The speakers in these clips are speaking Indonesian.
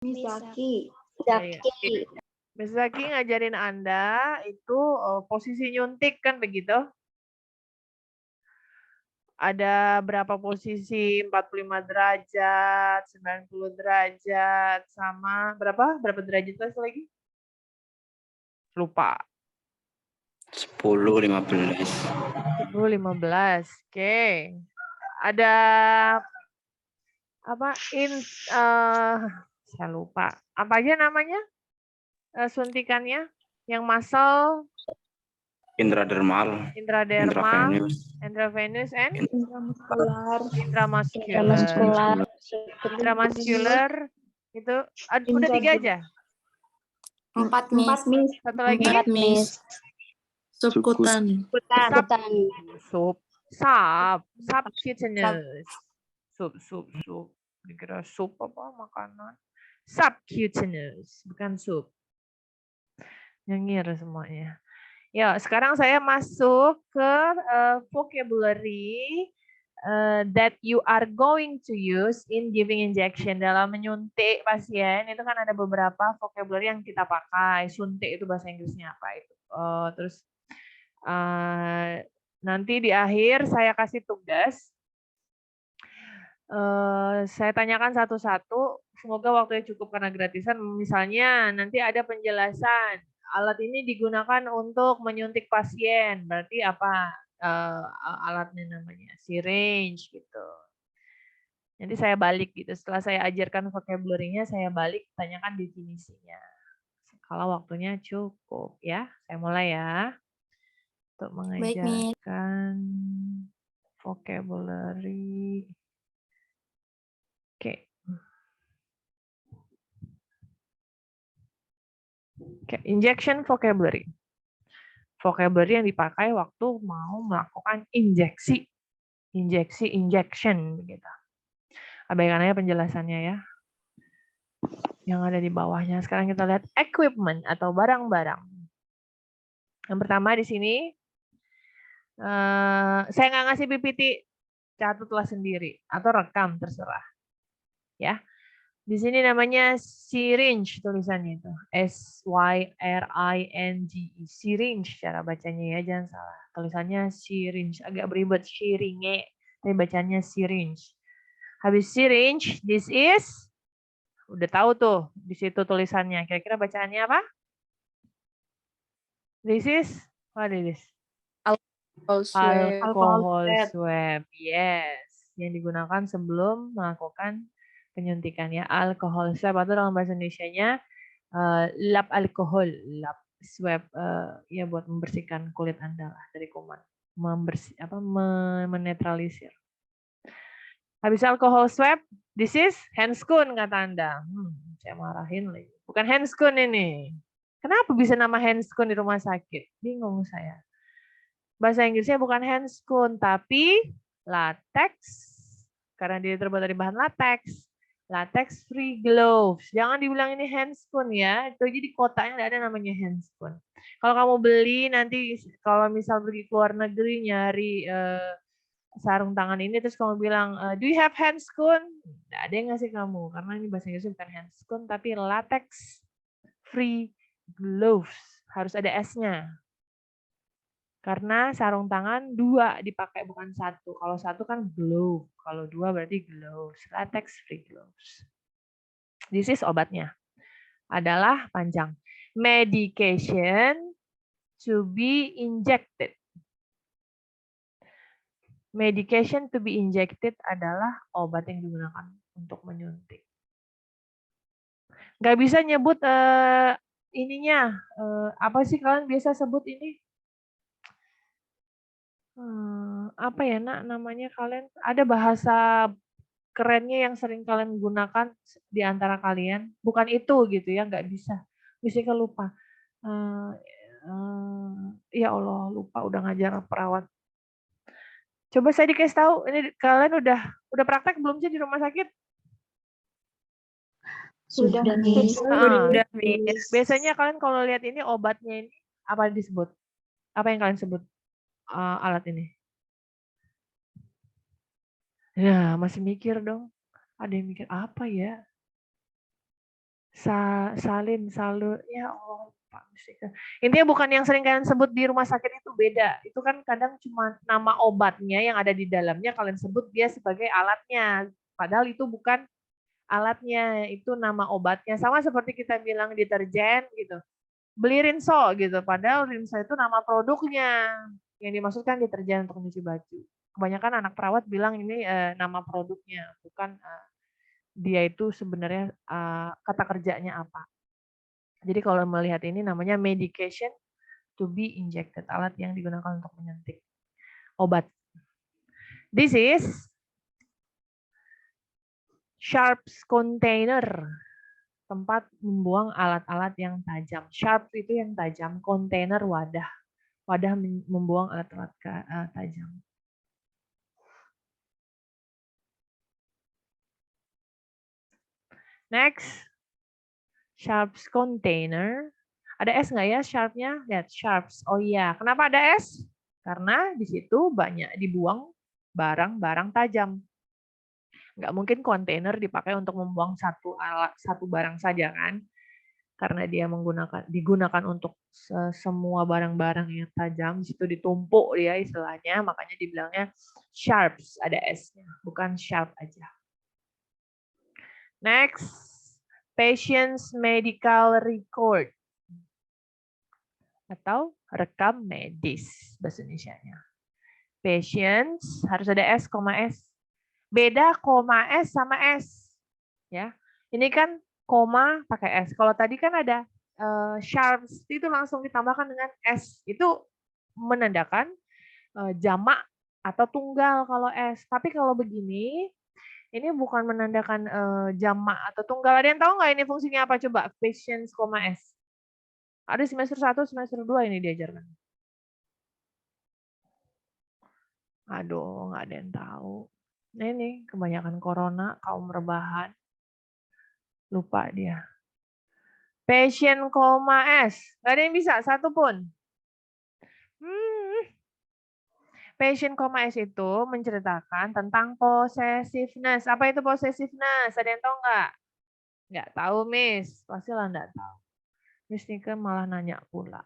Misaki. Miss Zaki ngajarin Anda itu posisi nyuntik kan begitu? Ada berapa posisi? 45 derajat, 90 derajat, sama berapa? Berapa derajat lagi? Lupa. 10, 15. 10, 15. Oke. Ada apa? Saya lupa. Apa aja namanya? Suntikannya? Yang muscle, Intradermal, intradermal, intravenous, intravenous, and Intramuskular. intramuscular. Intramuscular itu udah 3 aja. 4, Miss. Satu lagi? Miss. Subkutan. Subcutaneous. Sup. Dikira sup apa makanan? Subcutaneous, bukan sup. Nyengir semuanya. Ya, sekarang saya masuk ke vocabulary that you are going to use in giving injection. Dalam menyuntik pasien itu kan ada beberapa vocabulary yang kita pakai. Suntik itu bahasa Inggrisnya apa itu? Terus nanti di akhir saya kasih tugas. Saya tanyakan satu-satu. Semoga waktunya cukup karena gratisan. Misalnya nanti ada penjelasan. Alat ini digunakan untuk menyuntik pasien. Berarti apa alatnya namanya? Syringe gitu. Nanti saya balik gitu. Setelah saya ajarkan vocabulary-nya, saya balik tanyakan definisinya. Kalau waktunya cukup ya. Saya mulai ya. Untuk mengajarkan vocabulary. Oke. Injection vocabulary. Vocabulary yang dipakai waktu mau melakukan injection begitu. Abaikan aja penjelasannya ya. Yang ada di bawahnya. Sekarang kita lihat equipment atau barang-barang. Yang pertama di sini saya nggak ngasih PPT, catatlah sendiri atau rekam terserah. Ya. Di sini namanya syringe tulisannya itu. SYRINGE. Syringe cara bacanya ya, jangan salah. Tulisannya syringe, agak beribet syringe, tapi bacanya syringe. Habis syringe, this is udah tahu tuh di situ tulisannya. Kira-kira bacaannya apa? This is what is this? Alcohol swab. Yes, yang digunakan sebelum melakukan penyuntikan ya, alkohol swab atau dalam bahasa Indonesianya lap alkohol, lap swab ya buat membersihkan kulit Anda lah dari kuman, menetralisir. Habis alkohol swab, this is handscoon kata Anda. Saya marahin lagi. Bukan handscoon ini. Kenapa bisa nama handscoon di rumah sakit? Bingung saya. Bahasa Inggrisnya bukan handscoon tapi latex karena dia terbuat dari bahan latex. Latex free gloves. Jangan dibilang ini handscoon ya. Itu aja di kotanya nggak ada namanya handscoon. Kalau kamu beli nanti kalau misal pergi ke luar negeri nyari sarung tangan ini terus kamu bilang do you have handscoon? Nggak ada yang ngasih kamu karena ini bahasa Inggrisnya bukan handscoon tapi latex free gloves. Harus ada S-nya. Karena sarung tangan 2 dipakai bukan 1. Kalau 1 kan glove, kalau 2 berarti gloves, latex free gloves. This is obatnya. Adalah panjang. Medication to be injected. Medication to be injected adalah obat yang digunakan untuk menyuntik. Nggak bisa nyebut ininya. Apa sih kalian biasa sebut ini? Apa ya nak namanya kalian? Ada bahasa kerennya yang sering kalian gunakan di antara kalian? Bukan itu gitu ya, nggak bisa. Bisa lupa. Ya Allah, lupa udah ngajar perawat. Coba saya dikasih tahu, ini kalian udah praktek belum sih di rumah sakit? Sudah, Miss. Biasanya kalian kalau lihat ini obatnya ini apa disebut? Apa yang kalian sebut alat ini? Ya, masih mikir dong. Ada yang mikir apa ya? salin, salur, ya Allah, Pak. Intinya bukan yang sering kalian sebut di rumah sakit itu beda. Itu kan kadang cuma nama obatnya yang ada di dalamnya kalian sebut dia sebagai alatnya. Padahal itu bukan alatnya, itu nama obatnya. Sama seperti kita bilang deterjen gitu. Beli Rinso gitu. Padahal Rinso itu nama produknya. Yang dimaksudkan deterjen untuk mencuci baju. Kebanyakan anak perawat bilang ini nama produknya, bukan dia itu sebenarnya kata kerjanya apa. Jadi kalau melihat ini namanya medication to be injected, alat yang digunakan untuk menyuntik obat. This is sharps container, tempat membuang alat-alat yang tajam. Sharp itu yang tajam, container wadah. Wadah membuang alat-alat tajam. Next, sharps container. Ada S nggak ya sharpnya? Lihat sharps. Oh iya, kenapa ada S? Karena di situ banyak dibuang barang-barang tajam. Nggak mungkin kontainer dipakai untuk membuang satu barang saja kan? Karena dia digunakan untuk semua barang-barang yang tajam, di situ ditumpuk dia istilahnya, makanya dibilangnya sharps, ada S-nya, bukan sharp aja. Next, patient's medical record atau rekam medis bahasa Indonesianya. Patients harus ada S, S. Beda koma S sama S. Ya. Ini kan koma pakai S. Kalau tadi kan ada sharps itu langsung ditambahkan dengan S. Itu menandakan jamak atau tunggal kalau S. Tapi kalau begini ini bukan menandakan jamak atau tunggal. Ada yang tahu nggak ini fungsinya apa coba? Patients, S. Ada semester 1, semester 2 ini diajarkan. Aduh, nggak ada yang tahu. Nah ini kebanyakan corona, kaum rebahan. Lupa dia. Patient, S. Nggak ada yang bisa, satu pun. Patient, S itu menceritakan tentang possessiveness. Apa itu possessiveness? Ada yang tahu nggak? Nggak tahu, Miss. Pastilah nggak tahu. Miss Nika malah nanya pula.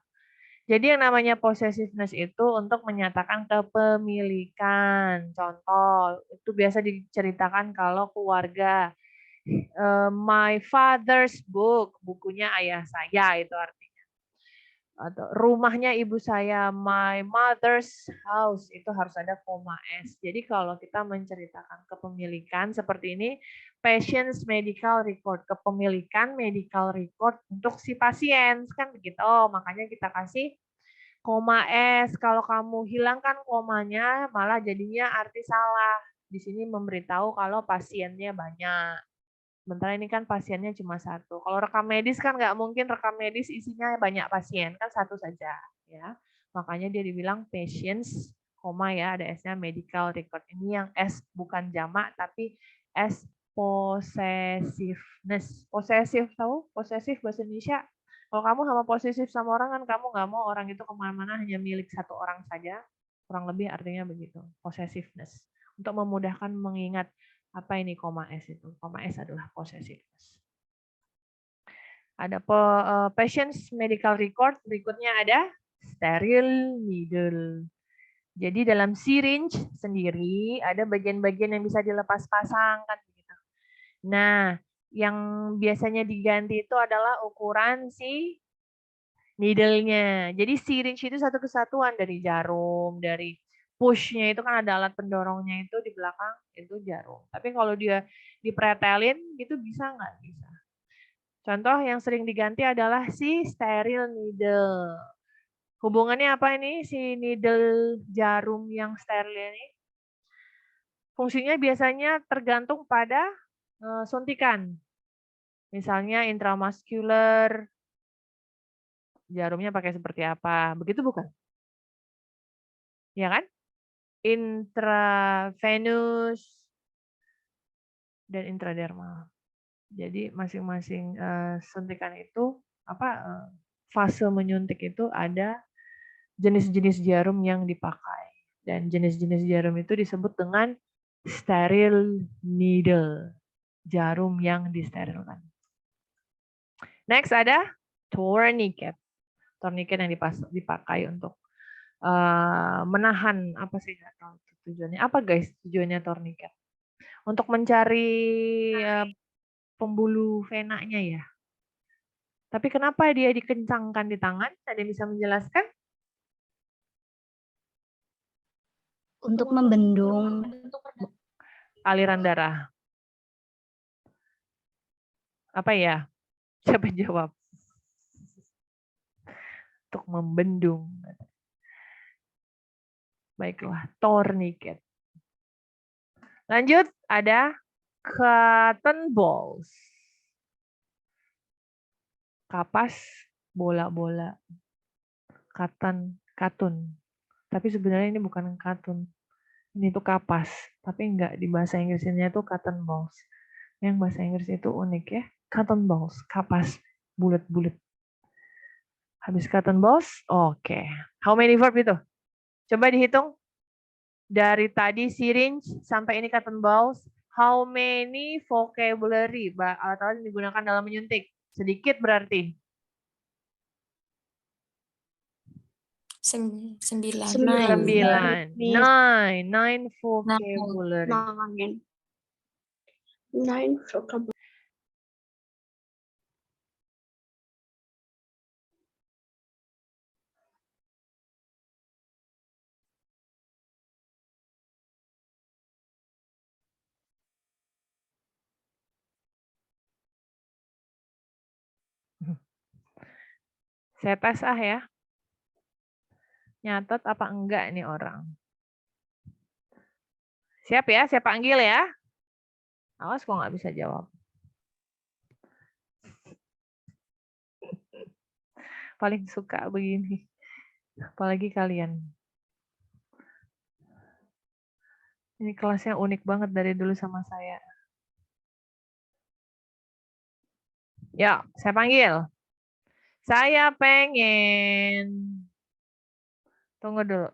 Jadi yang namanya possessiveness itu untuk menyatakan kepemilikan. Contoh, itu biasa diceritakan kalau keluarga. My father's book, bukunya ayah saya itu artinya. Atau rumahnya ibu saya, my mother's house, itu harus ada koma S. Jadi kalau kita menceritakan kepemilikan seperti ini, patient's medical record, kepemilikan medical record untuk si pasien, kan begitu. Oh, makanya kita kasih koma S. Kalau kamu hilangkan komanya, malah jadinya arti salah. Di sini memberitahu kalau pasiennya banyak. Sementara ini kan pasiennya cuma satu. Kalau rekam medis kan nggak mungkin rekam medis isinya banyak pasien, kan satu saja. Ya, makanya dia dibilang patients, koma ya, ada S-nya medical record. Ini yang S bukan jamak, tapi S possessiveness. Possessive tahu? Possessive bahasa Indonesia. Kalau kamu sama posesif sama orang kan kamu nggak mau orang itu kemana-mana hanya milik satu orang saja. Kurang lebih artinya begitu. Possessiveness. Untuk memudahkan mengingat apa ini koma S itu? Koma S adalah possessiveness. Ada patient's medical record, berikutnya ada sterile needle. Jadi dalam syringe sendiri ada bagian-bagian yang bisa dilepas pasang kan begitu. Nah, yang biasanya diganti itu adalah ukuran si needle-nya. Jadi syringe itu satu kesatuan dari jarum, dari push-nya itu kan ada alat pendorongnya itu di belakang, itu jarum. Tapi kalau dia dipretelin gitu bisa nggak? Bisa. Contoh yang sering diganti adalah si sterile needle. Hubungannya apa ini si needle jarum yang steril ini? Fungsinya biasanya tergantung pada suntikan. Misalnya intramuscular, jarumnya pakai seperti apa? Begitu bukan? Ya kan? Intravenous dan intradermal. Jadi masing-masing suntikan itu fase menyuntik itu ada jenis-jenis jarum yang dipakai dan jenis-jenis jarum itu disebut dengan sterile needle, jarum yang disterilkan. Next ada tourniquet. Tourniquet yang dipakai untuk menahan apa sih, nggak tahu tujuannya apa guys, tujuannya tourniquet untuk mencari pembuluh venanya ya. Tapi kenapa dia dikencangkan di tangan? Ada yang bisa menjelaskan? Untuk membendung Aliran darah. Apa ya? Siapa yang jawab? Untuk membendung. Baiklah, tourniquet. Lanjut, ada cotton balls. Kapas bola-bola. Katun. Tapi sebenarnya ini bukan katun. Ini tuh kapas. Tapi enggak, di bahasa Inggrisnya itu cotton balls. Yang bahasa Inggris itu unik ya. Cotton balls, kapas, bulat-bulat. Habis cotton balls, oke. How many verb itu? Coba dihitung. Dari tadi syringe sampai ini cotton balls, how many vocabulary alat-alat yang digunakan dalam menyuntik? Sedikit berarti. 9. 9. 9 vocabulary. 9 vocabulary. Saya tes ya. Nyatet apa enggak nih orang? Siap ya, saya panggil ya. Awas kok nggak bisa jawab. Paling suka begini. Apalagi kalian. Ini kelasnya unik banget dari dulu sama saya. Yuk, saya panggil. Saya pengen. Tunggu dulu.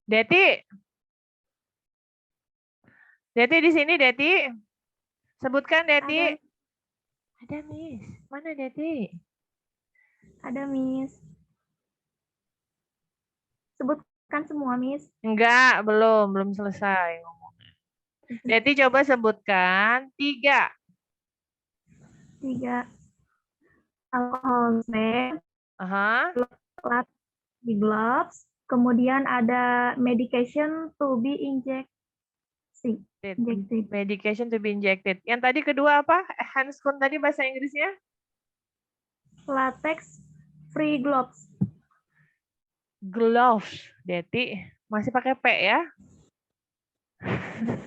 Deti. Deti di sini, Deti. Sebutkan, Deti. Ada, Miss. Mana, Deti? Ada, Miss. Sebutkan semua, Miss. Enggak, belum selesai ngomongnya. Deti coba sebutkan 3. 3. Alcohol swab, gloves, kemudian ada medication to be injected. Medication to be injected. Yang tadi kedua apa? Handskun tadi bahasa Inggrisnya? Latex free gloves. Gloves, Deti. Masih pakai P ya?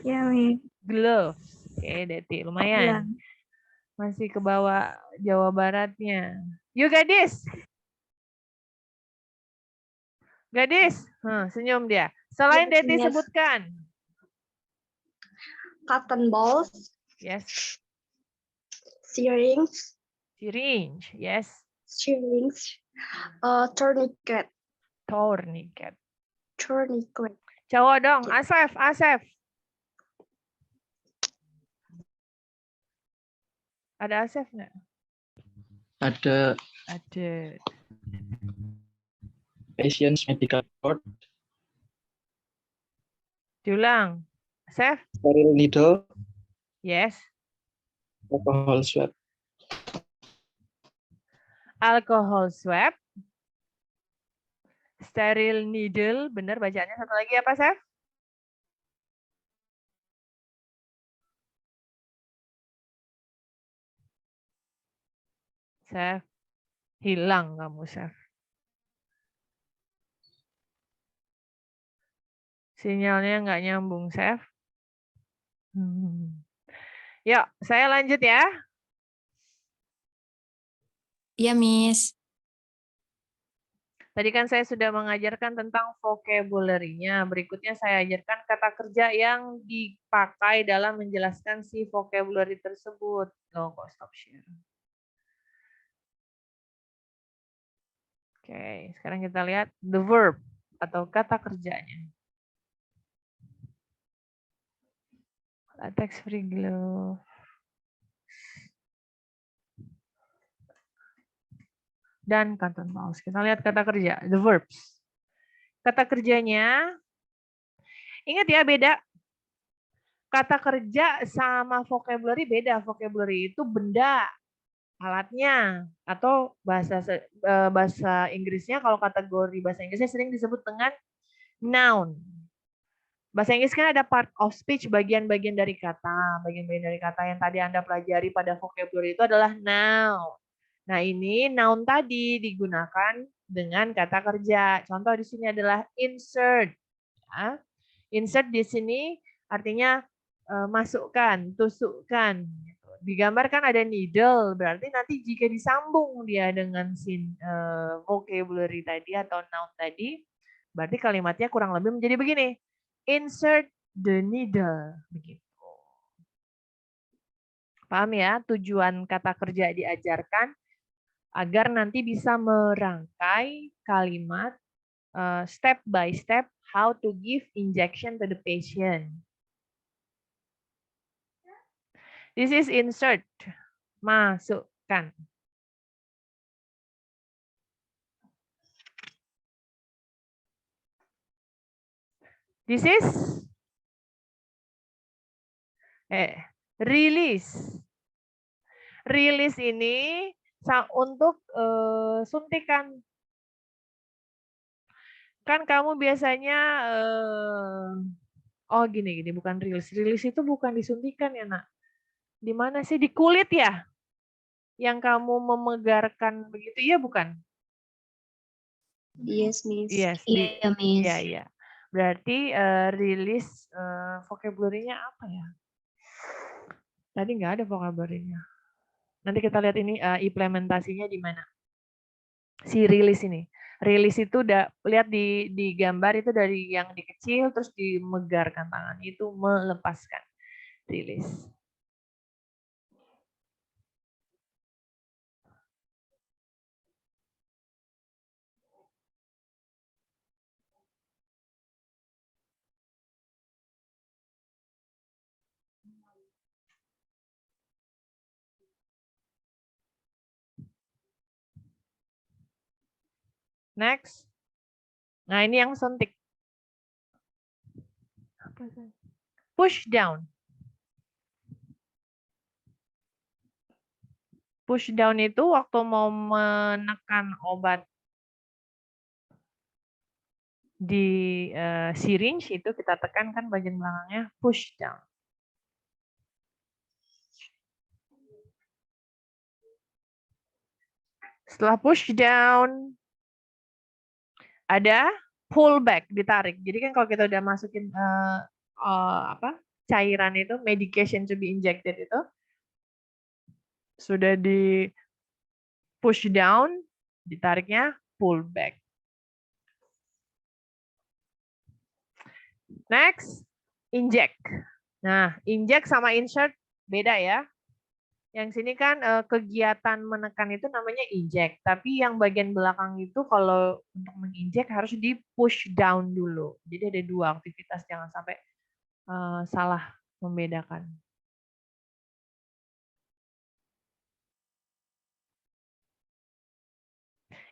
Ya, Miss. Gloves. Oke, Deti. Lumayan. Ya. Masih ke bawah Jawa Baratnya. Yuk, gadis. Gadis. Senyum dia. Selain Yes, Deti yes. sebutkan. Cotton balls, Yes. syringe, Yes. tourniquet. Tourniquet. Tourniquet. Cowok dong. Asef. Ada Asef nggak? Ada Ada. patient's medical record, Diulang. Asef? sterile needle, Yes. alcohol swab. Alcohol swab. Sterile needle. Benar bacaannya. Satu lagi apa, Sef? Sef. Hilang kamu, Sef. Sinyalnya nggak nyambung, Sef. Yuk, saya lanjut ya. Iya, Miss. Tadi kan saya sudah mengajarkan tentang vocabulary-nya. Berikutnya saya ajarkan kata kerja yang dipakai dalam menjelaskan si vocabulary tersebut. Loh, kok stop share? Oke, sekarang kita lihat the verb atau kata kerjanya. Latex free glove. Dan kanton mouse. Kita lihat kata kerja, the verbs. Kata kerjanya, ingat ya beda. Kata kerja sama vocabulary beda. Vocabulary itu benda, alatnya, atau bahasa Inggrisnya, kalau kategori bahasa Inggrisnya sering disebut dengan noun. Bahasa Inggris kan ada part of speech, bagian-bagian dari kata. Bagian-bagian dari kata yang tadi Anda pelajari pada vocabulary itu adalah noun. Nah, ini noun tadi digunakan dengan kata kerja. Contoh di sini adalah insert. Ya. Insert di sini artinya masukkan, tusukkan. Digambarkan ada needle, berarti nanti jika disambung dia dengan vocabulary tadi atau noun tadi, berarti kalimatnya kurang lebih menjadi begini. Insert the needle. Begitu. Paham ya? Tujuan kata kerja diajarkan agar nanti bisa merangkai kalimat step by step how to give injection to the patient. This is insert. Masukkan. This is release. Release ini untuk suntikan. Kan kamu biasanya oh gini bukan release. Release itu bukan disuntikan ya, Nak. Di mana sih? Di kulit ya? Yang kamu memegarkan begitu, iya bukan? Yes, Miss. Yes, Iya, Miss. iya. Berarti release vocabulary-nya apa ya? Tadi nggak ada vocabulary-nya. Nanti kita lihat ini implementasinya di mana. Si release ini. Release itu udah lihat di gambar itu dari yang dikecil terus dimegarkan tangan itu melepaskan. Release. Next. Nah, ini yang suntik. Push down. Push down itu waktu mau menekan obat di syringe itu kita tekankan bagian belakangnya push down. Setelah push down ada pull back, ditarik. Jadi kan kalau kita udah masukin cairan itu, medication to be injected itu sudah di push down, ditariknya pull back. Next, inject. Nah, inject sama insert beda ya. Yang sini kan kegiatan menekan itu namanya inject, tapi yang bagian belakang itu kalau untuk menginjek harus di push down dulu. Jadi ada dua aktivitas, jangan sampai salah membedakan.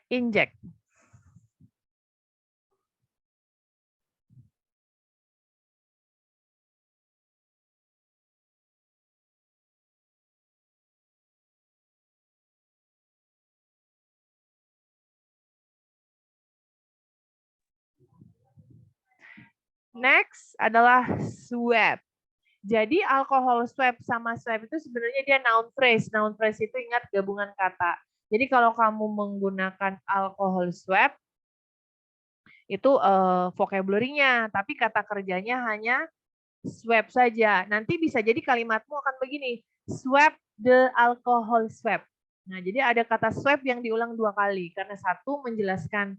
Inject. Next adalah swab. Jadi alcohol swab sama swab itu sebenarnya dia noun phrase. Noun phrase itu ingat gabungan kata. Jadi kalau kamu menggunakan alcohol swab itu vocabulary-nya, tapi kata kerjanya hanya swab saja. Nanti bisa jadi kalimatmu akan begini, swab the alcohol swab. Nah, jadi ada kata swab yang diulang 2 kali karena satu menjelaskan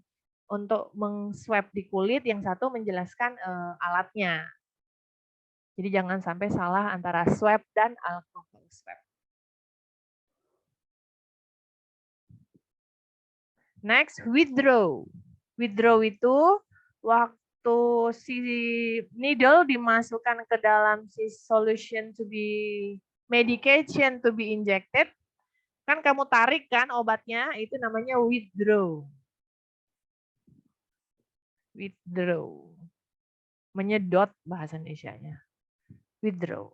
untuk meng-swab di kulit, yang satu menjelaskan alatnya. Jadi jangan sampai salah antara swab dan alcohol swab. Next, withdraw. Withdraw itu waktu si needle dimasukkan ke dalam si solution to be medication to be injected, kan kamu tarik kan obatnya, itu namanya withdraw. Withdraw. Menyedot bahasa Indonesianya. Withdraw.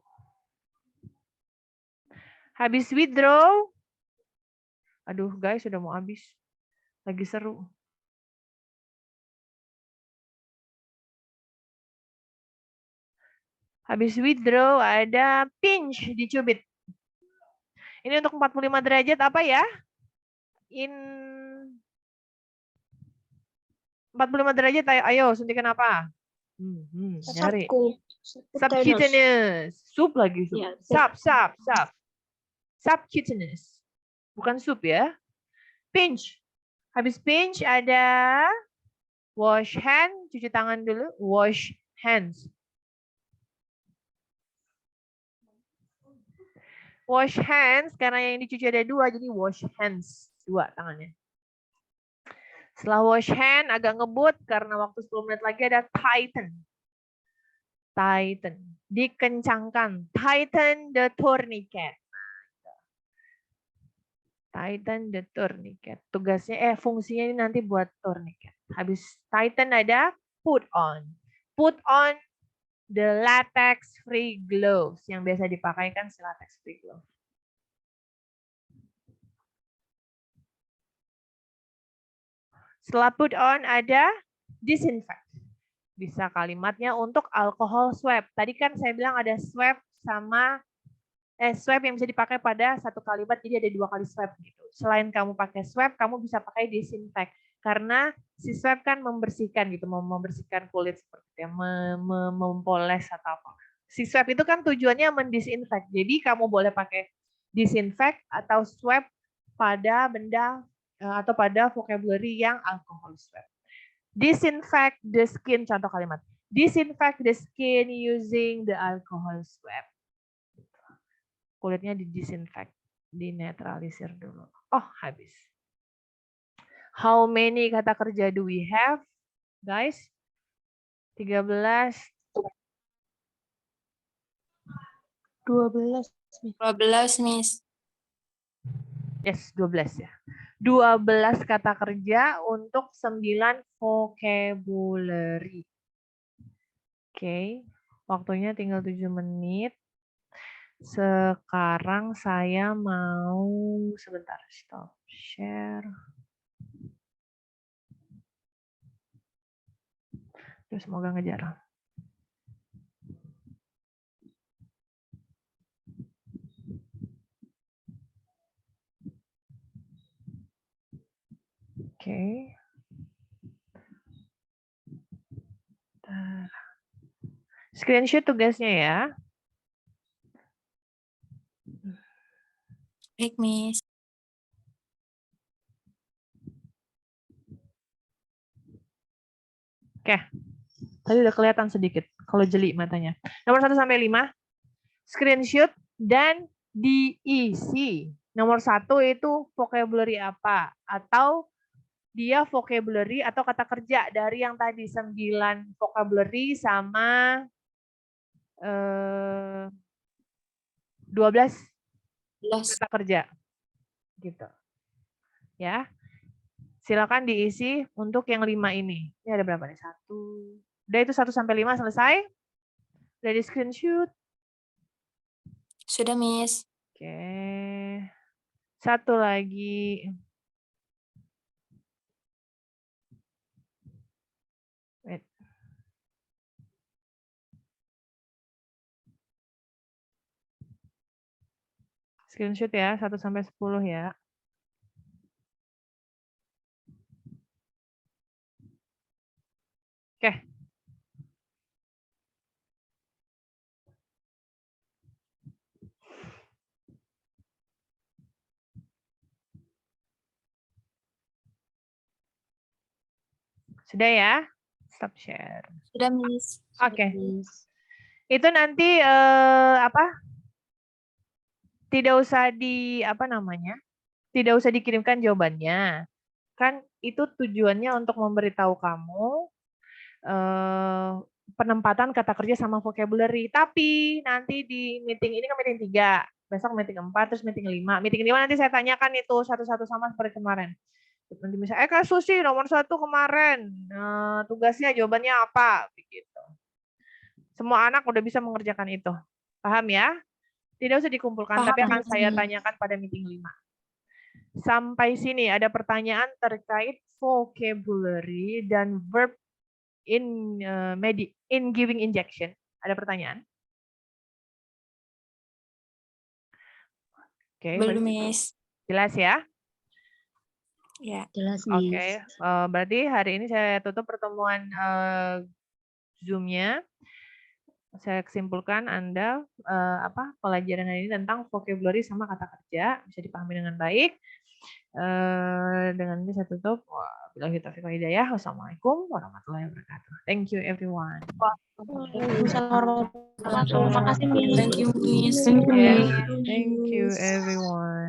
Habis withdraw, aduh guys sudah mau habis. Lagi seru. Habis withdraw ada pinch, dicubit. Ini untuk 45 derajat apa ya? In 45 derajat, ayo suntikan apa? Nyari. Subcutaneous. Sup lagi. Sup. Ya, Sub. Subcutaneous. Bukan sup ya. Pinch. Habis pinch ada wash hand. Cuci tangan dulu. Wash hands. Wash hands, karena yang dicuci ada 2, jadi wash hands. 2 tangannya. Setelah wash hand, agak ngebut, karena waktu 10 menit lagi ada tighten. Tighten. Dikencangkan. Tighten the tourniquet. Tighten the tourniquet. Tugasnya, fungsinya ini nanti buat tourniquet. Habis tighten ada put on. Put on the latex free gloves. Yang biasa dipakai kan si latex free glove. Setelah put on ada disinfect. Bisa kalimatnya untuk alcohol swab. Tadi kan saya bilang ada swab sama swab yang bisa dipakai pada satu kalimat, jadi ada 2 kali swab gitu. Selain kamu pakai swab, kamu bisa pakai disinfect. Karena si swab kan membersihkan gitu, membersihkan kulit seperti itu, mempoles atau apa. Si swab itu kan tujuannya mendisinfect. Jadi kamu boleh pakai disinfect atau swab pada benda atau pada vocabulary yang alcohol swab. Disinfect the skin, contoh kalimat. Disinfect the skin using the alcohol swab. Kulitnya didisinfect, dinetralisir dulu. Oh, habis. How many kata kerja do we have, guys? 13. 12. 12, Miss. Yes, 12 ya. 12 kata kerja untuk 9 vocabulary. Oke, waktunya tinggal 7 menit. Sekarang saya mau sebentar stop share. Terus semoga ngejar. Oke. Screenshot tugasnya ya. Baik, Miss. Oke. Tadi udah kelihatan sedikit kalau jeli matanya. Nomor 1 sampai 5. Screenshot dan diisi. Nomor 1 itu vocabulary apa? Atau dia vocabulary atau kata kerja dari yang tadi 9 vocabulary sama 12 kata kerja. Gitu. Ya. Silakan diisi untuk yang 5 ini. Ini ada berapa nih? 1. Udah itu 1 sampai 5 selesai? Udah di screenshot? Sudah, Miss. Oke. 1 lagi. Wait. Screenshot ya, 1 sampai 10 ya. Oke. Sudah ya? Stop share. Sudah, Miss. Oke. Itu nanti tidak usah Tidak usah dikirimkan jawabannya. kan itu tujuannya untuk memberitahu kamu penempatan kata kerja sama vocabulary. Tapi nanti di meeting ini kan meeting 3, besok meeting 4, terus meeting 5. Meeting 5 nanti saya tanyakan itu satu-satu sama seperti kemarin. Nanti misalnya, Kak Susi nomor 1 kemarin, tugasnya jawabannya apa? Begitu. Semua anak udah bisa mengerjakan itu. Paham ya? Tidak usah dikumpulkan, Paham, tapi akan saya Miss. tanyakan pada meeting 5. Sampai sini ada pertanyaan terkait vocabulary dan verb in giving injection. Ada pertanyaan? Oke, Belum, Miss. jelas ya? Ya. Jelas, Oke, Miss. berarti hari ini saya tutup pertemuan Zoom-nya. Saya kesimpulkan Anda pelajaran hari ini tentang vocabulary sama kata kerja bisa dipahami dengan baik. Dengan ini saya tutup. Wabillahi taufiq wal hidayah. Wassalamualaikum warahmatullahi wabarakatuh. Thank you everyone. Waalaikumsalam warahmatullahi wabarakatuh. Terima kasih, Miss. Thank you, Miss. Yes, thank you everyone.